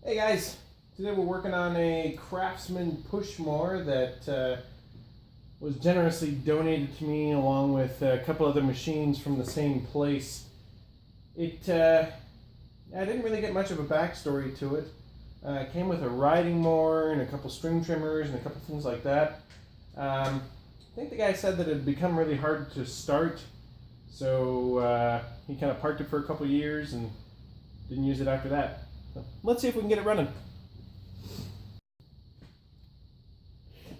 Hey guys, today we're working on a Craftsman push mower that was generously donated to me along with a couple other machines from the same place. I didn't really get much of a backstory to it. It came with a riding mower and a couple string trimmers and a couple things like that. I think the guy said that it had become really hard to start, so he kind of parked it for a couple years and didn't use it after that. So let's see if we can get it running.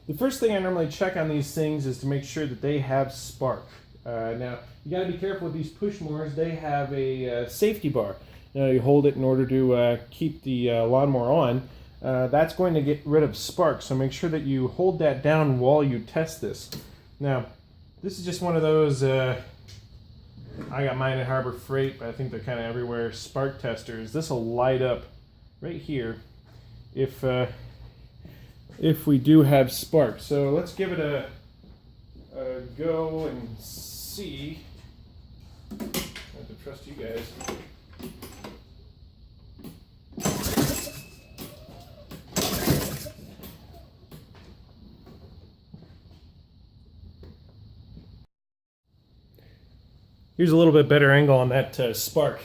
The first thing I normally check on these things is to make sure that they have spark. Now, you got to be careful with these push mowers. They have a safety bar. Now, you hold it in order to keep the lawnmower on. That's going to get rid of spark, so make sure that you hold that down while you test this. Now, this is just one of those, I got mine at Harbor Freight, but I think they're kind of everywhere, spark testers. This will light up right here if we do have spark. So let's give it a go and see. I have to trust you guys. Here's a little bit better angle on that spark.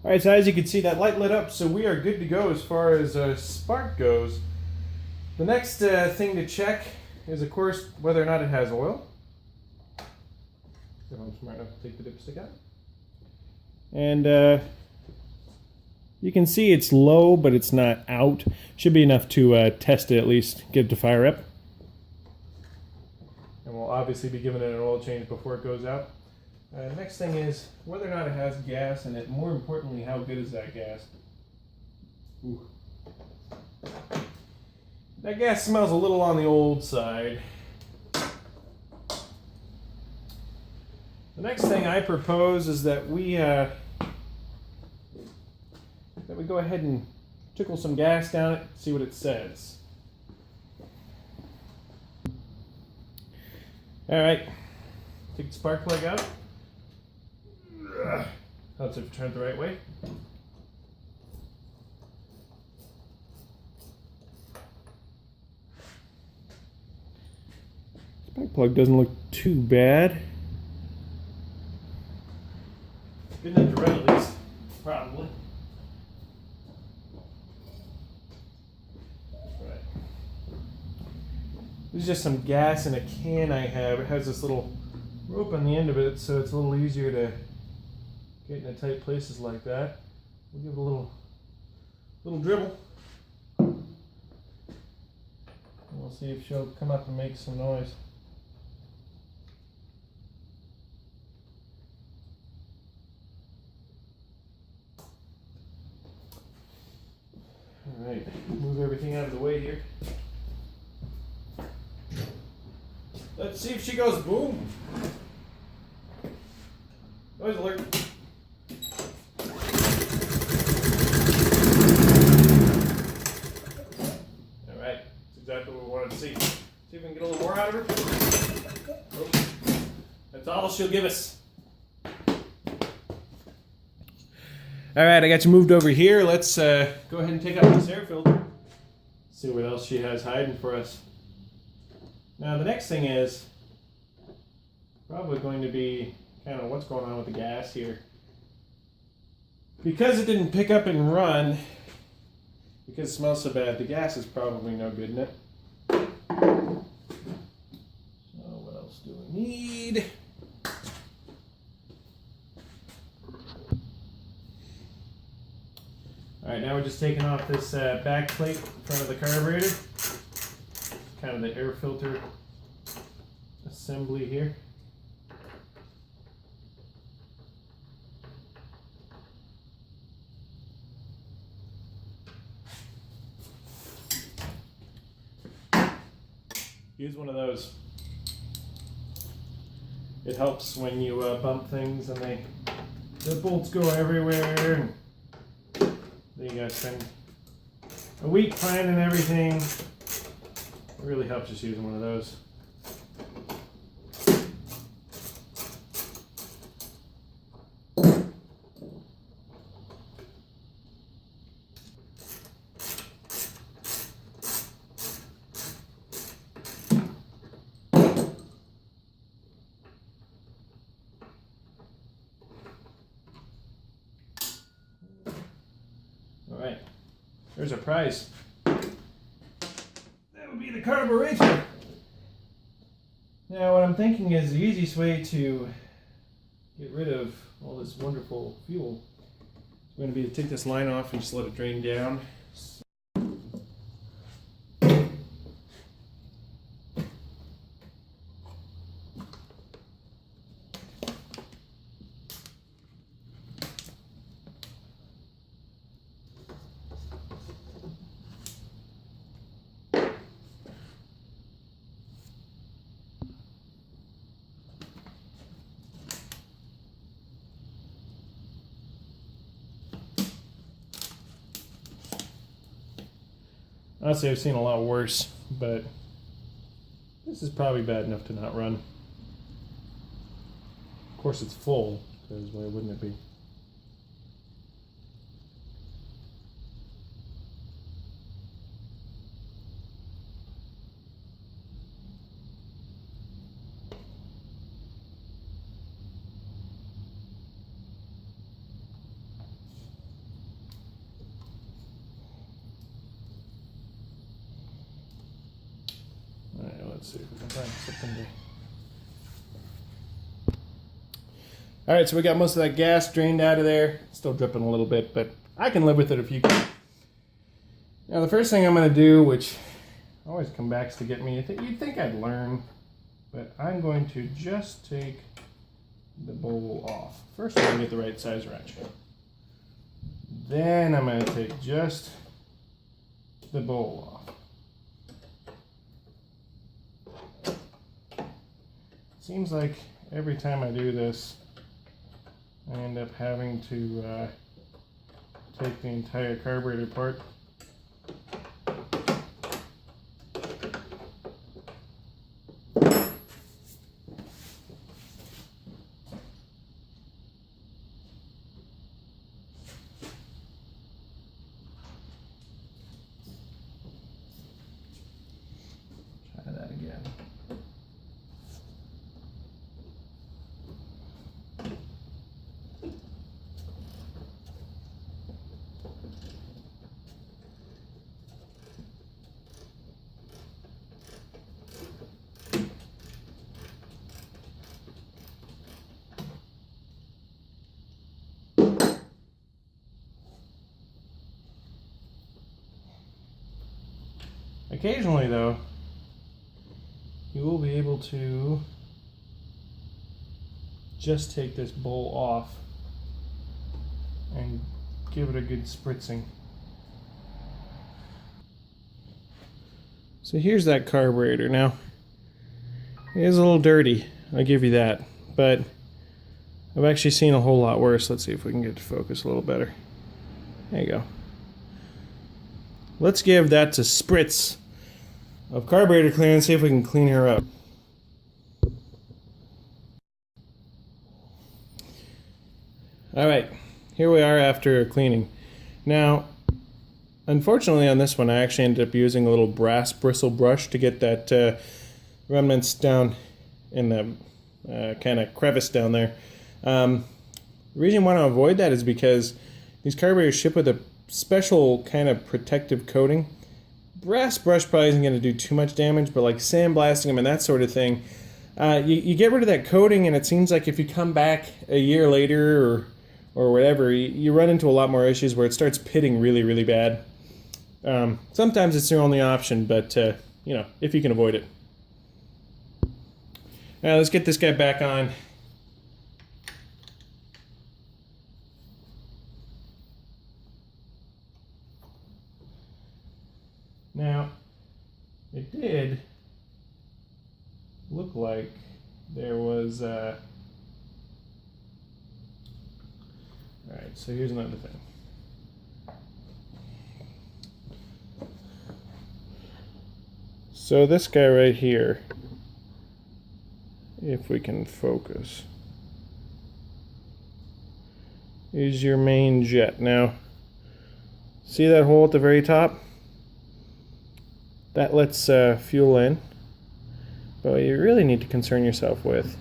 Alright, so as you can see, that light lit up, so we are good to go as far as spark goes. The next thing to check is, of course, whether or not it has oil. If I'm smart enough to take the dipstick out. And you can see it's low, but it's not out. Should be enough to test it at least, get it to fire up. And we'll obviously be giving it an oil change before it goes out. Next thing is whether or not it has gas in it. More importantly, how good is that gas? Ooh. That gas smells a little on the old side. The next thing I propose is that we go ahead and trickle some gas down it, see what it says. All right, take the spark plug out. Helps if you turn it the right way. Spark plug doesn't look too bad. Good enough to run at least, probably. Right. This is just some gas in a can I have. It has this little rope on the end of it, so it's a little easier to get into tight places like that. We'll give it a little dribble. And we'll see if she'll come up and make some noise. Alright, move everything out of the way here. Let's see if she goes boom. Noise alert. Alright, that's exactly what we wanted to see. See if we can get a little more out of her. Oh, that's all she'll give us. Alright, I got you moved over here. Let's go ahead and take out this air filter. See what else she has hiding for us. Now the next thing is probably going to be kind of what's going on with the gas here. Because it didn't pick up and run, because it smells so bad, the gas is probably no good in it. So what else do we need? Alright, now we're just taking off this back plate in front of the carburetor. Kind of the air filter assembly here. Use one of those. It helps when you bump things and the bolts go everywhere. And then you gotta spend a weak finding everything. It really helps just using one of those. All right, there's our prize. That would be the carburetor. Now what I'm thinking is the easiest way to get rid of all this wonderful fuel is going to be to take this line off and just let it drain down. Honestly, I've seen a lot worse, but this is probably bad enough to not run. Of course it's full, because why wouldn't it be? Let's see if we can find something to... Alright, so we got most of that gas drained out of there. Still dripping a little bit, but I can live with it if you can. Now the first thing I'm going to do, which always comes back to get me, you'd think I'd learn, but I'm going to just take the bowl off. First I'm going to get the right size wrench. Then I'm going to take just the bowl off. Seems like every time I do this, I end up having to take the entire carburetor apart. Try that again. Occasionally, though, you will be able to just take this bowl off and give it a good spritzing. So here's that carburetor. Now, it is a little dirty, I'll give you that, but I've actually seen a whole lot worse. Let's see if we can get to focus a little better. There you go. Let's give that a spritz of carburetor cleaner and see if we can clean her up. Alright, here we are after cleaning. Now, unfortunately on this one I actually ended up using a little brass bristle brush to get that remnants down in the kind of crevice down there. The reason I want to avoid that is because these carburetors ship with a special kind of protective coating. Brass brush probably isn't going to do too much damage, but like sandblasting them and that sort of thing, you get rid of that coating, and it seems like if you come back a year later or whatever, you run into a lot more issues where it starts pitting really, really bad. Sometimes it's your only option, but you know, if you can avoid it. Now let's get this guy back on. Now, it did look like there was alright, so here's another thing. So this guy right here, if we can focus, is your main jet. Now, see that hole at the very top? That lets fuel in. But what you really need to concern yourself with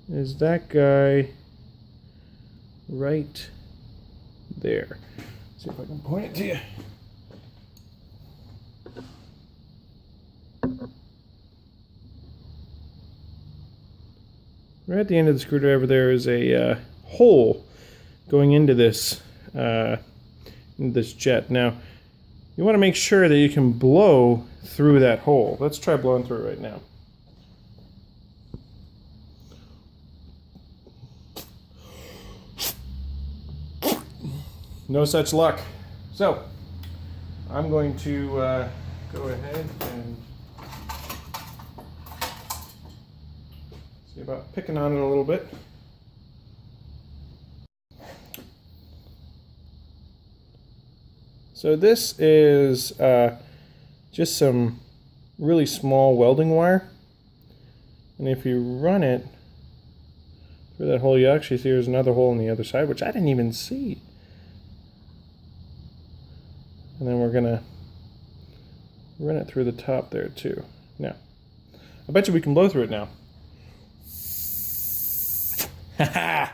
is that guy right there. See if I can point it to you. Right at the end of the screwdriver there is a hole going into this jet. Now, you want to make sure that you can blow through that hole. Let's try blowing through it right now. No such luck. So, I'm going to go ahead and see about picking on it a little bit. So this is just some really small welding wire, and if you run it through that hole, you actually see there's another hole on the other side, which I didn't even see. And then we're gonna run it through the top there too. Now, I bet you we can blow through it now. Haha!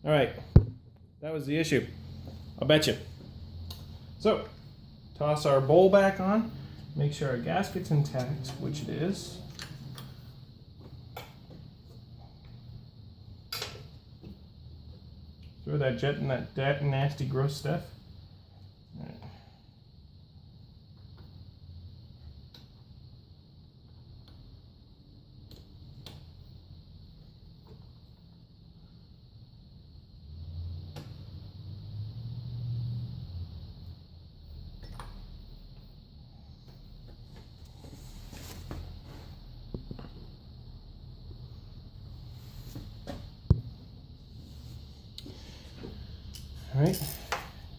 Alright, that was the issue. I'll bet you. So, toss our bowl back on, make sure our gasket's intact, which it is. Throw that jet in that nasty, gross stuff. All right. All right,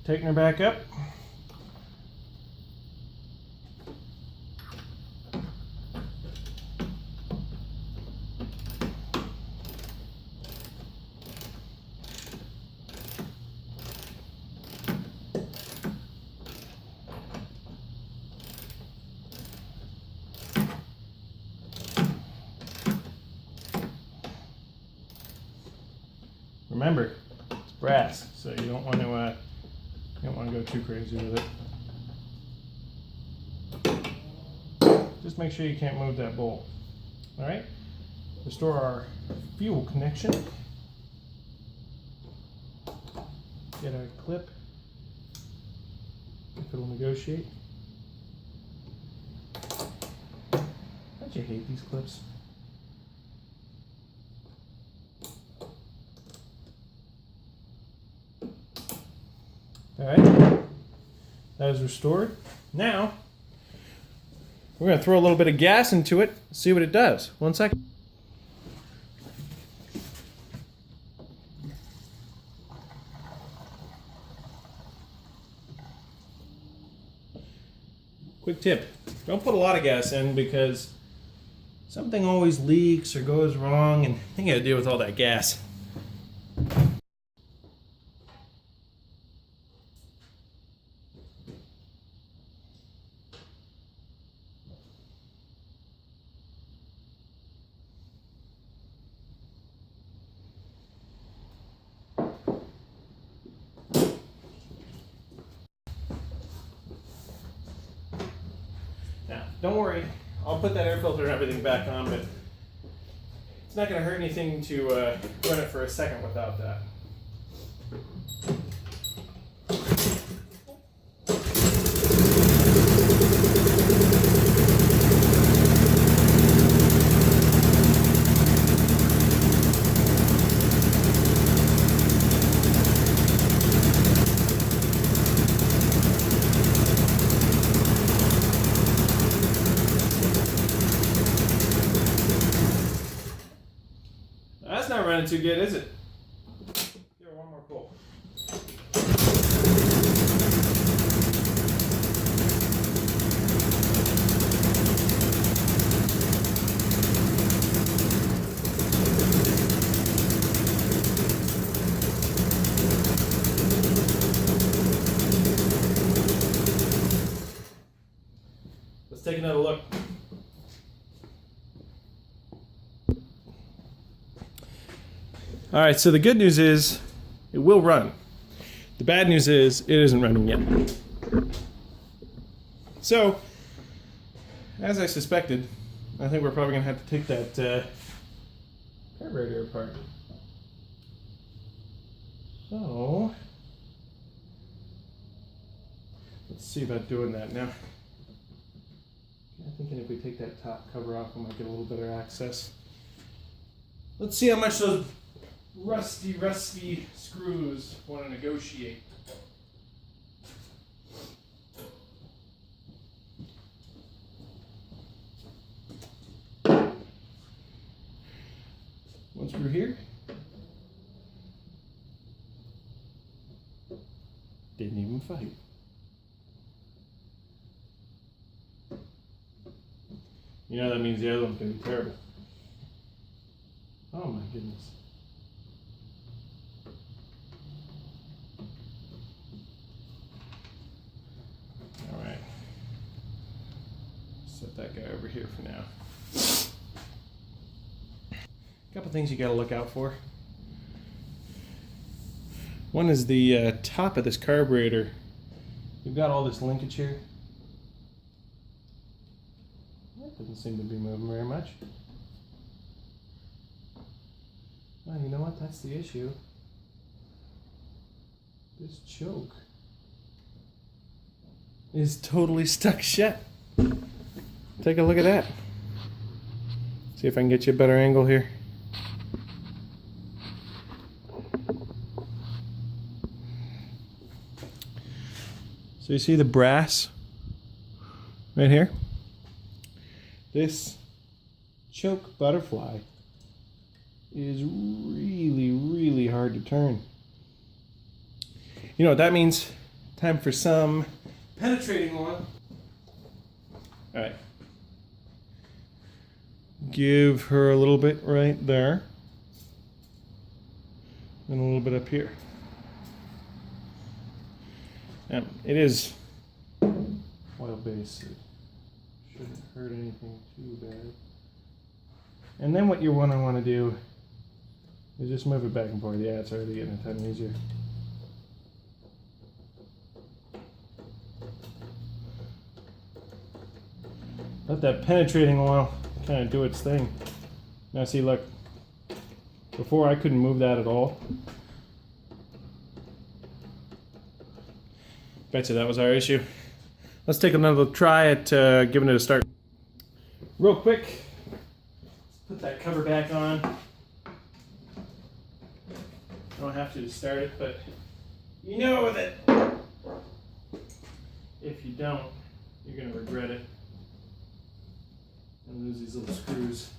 taking her back up. Remember, it's brass, so you don't want to go too crazy with it. Just make sure you can't move that bowl. All right. Restore our fuel connection. Get a clip if it'll negotiate. Don't you hate these clips? Alright, that is restored. Now, we're going to throw a little bit of gas into it, see what it does. 1 second. Quick tip, don't put a lot of gas in because something always leaks or goes wrong and you got to deal with all that gas. Now, don't worry, I'll put that air filter and everything back on, but it's not going to hurt anything to run it for a second without that. That's not running too good, is it? Give her one more pull. another look. All right, so the good news is it will run. The bad news is it isn't running yet. So, as I suspected, I think we're probably going to have to take that carburetor apart. So, let's see about doing that now. I'm thinking if we take that top cover off, we might get a little better access. Let's see how much those rusty screws want to negotiate. One screw here. Didn't even fight. You know that means the other one's going to be terrible. Oh my goodness. All right. Set that guy over here for now. A couple things you got to look out for. One is the top of this carburetor. You've got all this linkage here. That doesn't seem to be moving very much. Well, you know what? That's the issue. This choke is totally stuck shut. Take a look at that. See if I can get you a better angle here. So you see the brass right here? This choke butterfly is really hard to turn. You know what that means? Time for some penetrating oil. All right. Give her a little bit right there. And a little bit up here. It is oil-based. It shouldn't hurt anything too bad. And then what you want to do is just move it back and forth. Yeah, it's already getting a ton easier. Let that penetrating oil kind of do its thing. Now see, look. Before I couldn't move that at all. Betcha that was our issue. Let's take another try at giving it a start. Real quick, let's put that cover back on. I don't have to start it, but you know that if you don't, you're going to regret it and lose these little screws.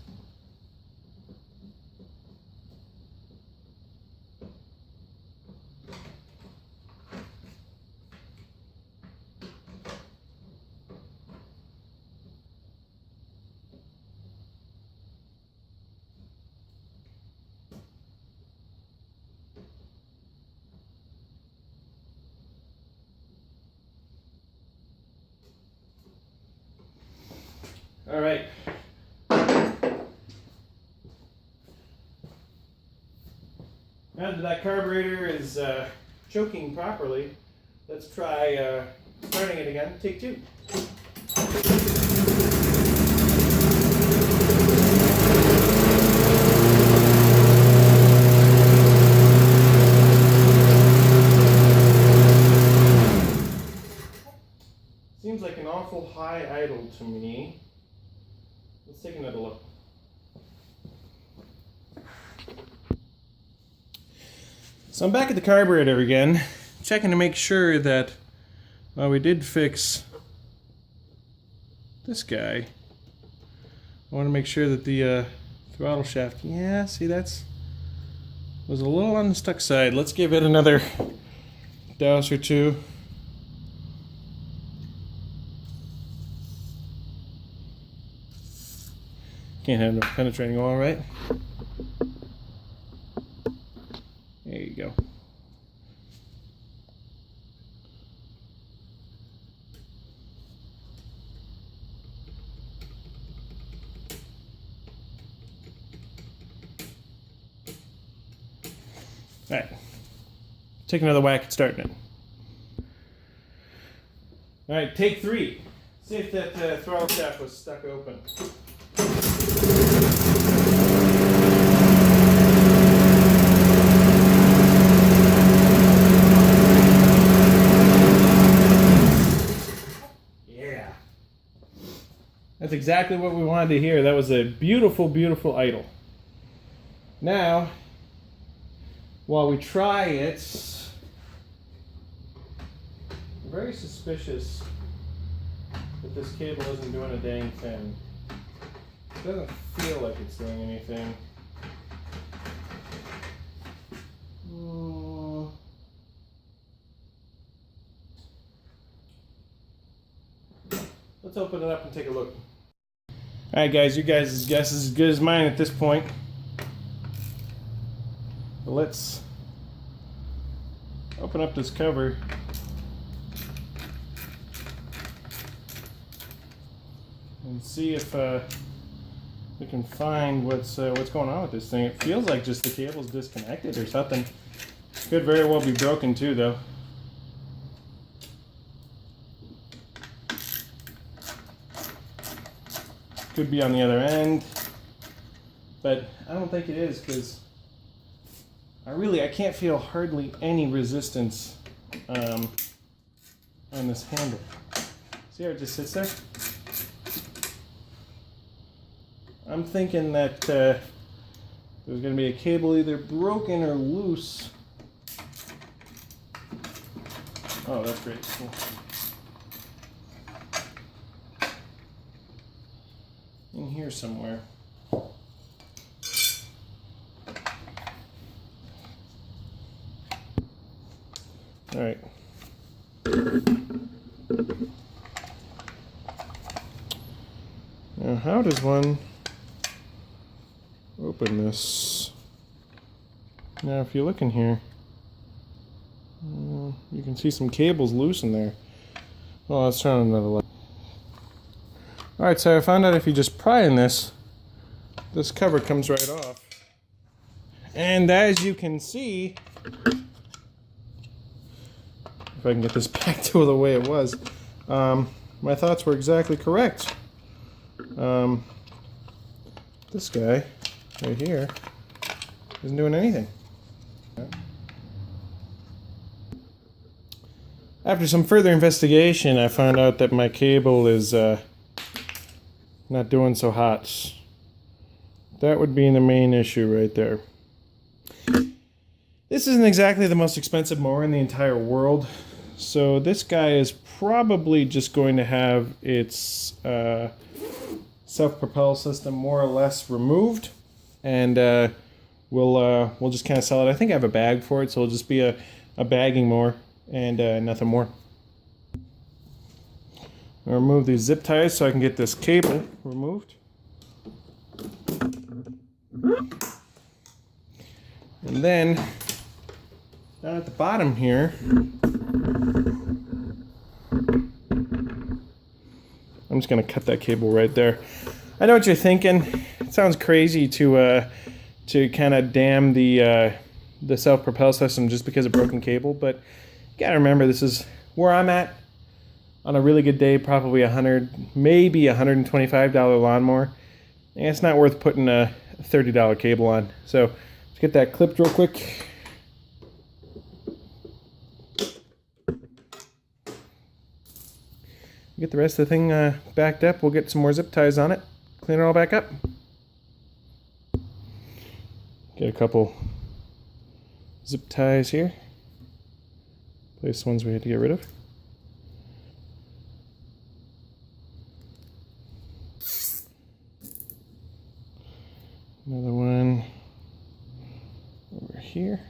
All right. Now that that carburetor is choking properly, let's try starting it again. Take two. Seems like an awful high idle to me. Let's take another look. So I'm back at the carburetor again, checking to make sure that we did fix this guy. I want to make sure that the throttle shaft, yeah, see was a little on the stuck side. Let's give it another douse or two. Can't have no penetrating oil, right? There you go. take another whack at starting it. All right, take 3. See if that throttle shaft was stuck open. Yeah. That's exactly what we wanted to hear. That was a beautiful, beautiful idle. Now, while we try it, I'm very suspicious that this cable isn't doing a dang thing. It doesn't feel like it's doing anything. Let's open it up and take a look. Alright guys, you guys' guess is as good as mine at this point. But let's open up this cover. And see if we can find what's going on with this thing. It feels like just the cable's disconnected or something. Could very well be broken too, though. Could be on the other end, but I don't think it is because I can't feel hardly any resistance on this handle. See how it just sits there? I'm thinking that there's going to be a cable either broken or loose. Oh, that's great. Cool. In here somewhere. All right. Now, how does one open this? Now, if you look in here, you can see some cables loose in there. Well, let's turn on another light. Alright, so I found out if you just pry in this cover comes right off. And as you can see, if I can get this back to the way it was, my thoughts were exactly correct. This guy right here isn't doing anything. After some further investigation, I found out that my cable is not doing so hot. That would be the main issue right there. This isn't exactly the most expensive mower in the entire world, so this guy is probably just going to have its self-propel system more or less removed, and we'll just kind of sell it. I think I have a bag for it, so it'll just be a bagging mower and nothing more. I'll remove these zip ties so I can get this cable removed. And then down at the bottom here, I'm just going to cut that cable right there. I know what you're thinking. It sounds crazy to kind of damn the self-propel system just because of broken cable, but you got to remember this is where I'm at. On a really good day, probably $100, maybe $125 lawnmower. And it's not worth putting a $30 cable on. So let's get that clipped real quick. Get the rest of the thing backed up. We'll get some more zip ties on it. Clean it all back up. Get a couple zip ties here. Place the ones we had to get rid of. Another one over here.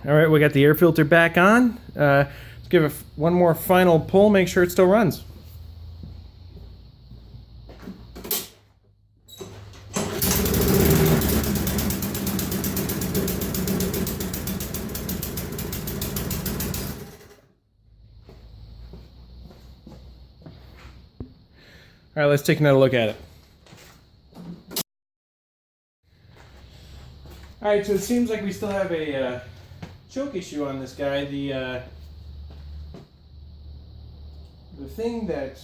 All right, we got the air filter back on. Let's give it one more final pull, make sure it still runs. All right, let's take another look at it. All right, so it seems like we still have a choke issue on this guy. The thing that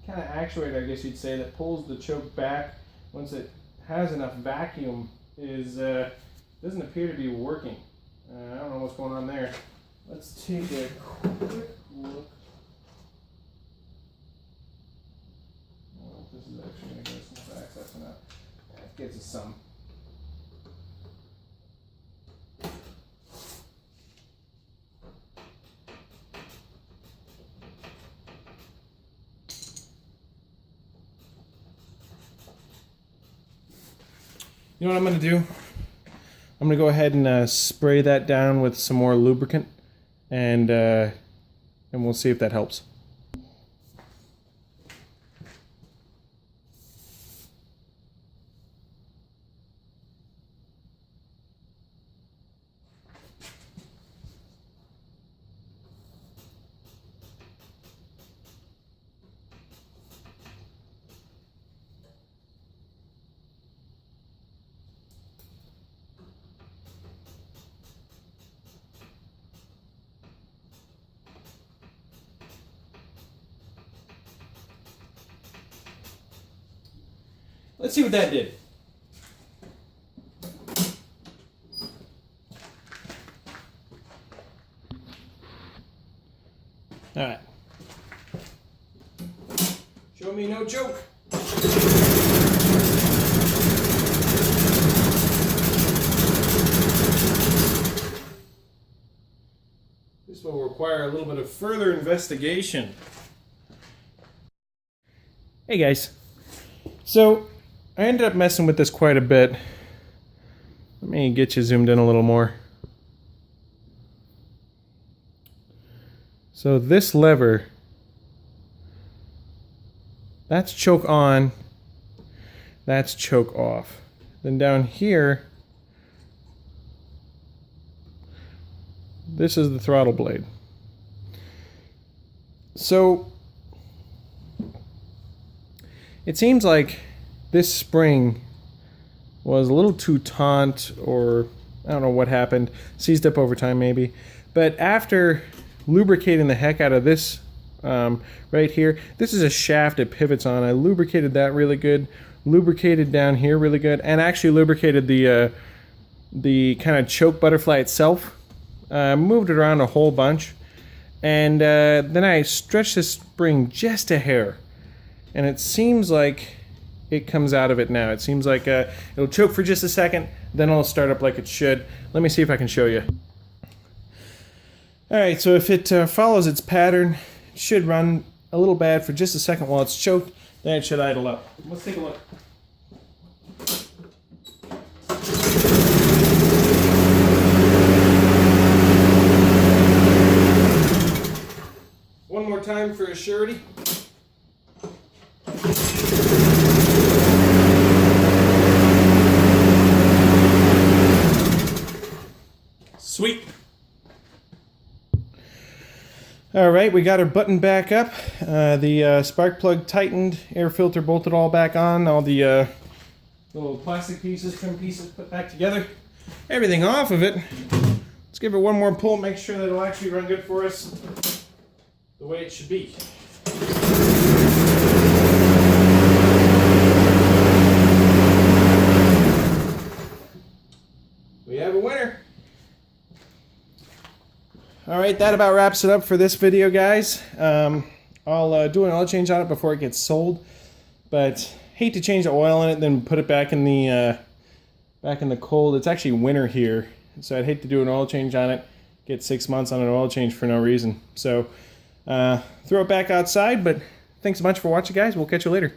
kind of actuator, I guess you'd say, that pulls the choke back once it has enough vacuum is doesn't appear to be working. I don't know what's going on there. Let's take a quick look. This is actually going to give us some facts. That's enough. That gives us some. You know what I'm going to do? I'm going to go ahead and spray that down with some more lubricant, and we'll see if that helps. Let's see what that did. All right. Show me no joke. This will require a little bit of further investigation. Hey guys. So, I ended up messing with this quite a bit. Let me get you zoomed in a little more. So this lever, that's choke on, that's choke off. Then down here, this is the throttle blade. So, it seems like this spring was a little too taut, or I don't know what happened, seized up over time maybe. But after lubricating the heck out of this right here, this is a shaft it pivots on. I lubricated that really good, lubricated down here really good, and actually lubricated the kind of choke butterfly itself. Moved it around a whole bunch, and then I stretched this spring just a hair, and it seems like it comes out of it now. It seems like it'll choke for just a second, then it'll start up like it should. Let me see if I can show you. Alright, so if it follows its pattern, it should run a little bad for just a second while it's choked, then it should idle up. Let's take a look. One more time for a surety. Sweet. All right, we got our button back up. The spark plug tightened, air filter bolted all back on, all the little plastic pieces, trim pieces put back together. Everything off of it. Let's give it one more pull, make sure that it'll actually run good for us the way it should be. We have a winner. Alright, that about wraps it up for this video, guys. I'll do an oil change on it before it gets sold, but hate to change the oil in it then put it back in the cold. It's actually winter here, so I'd hate to do an oil change on it, get 6 months on an oil change for no reason. So throw it back outside, but thanks so much for watching, guys. We'll catch you later.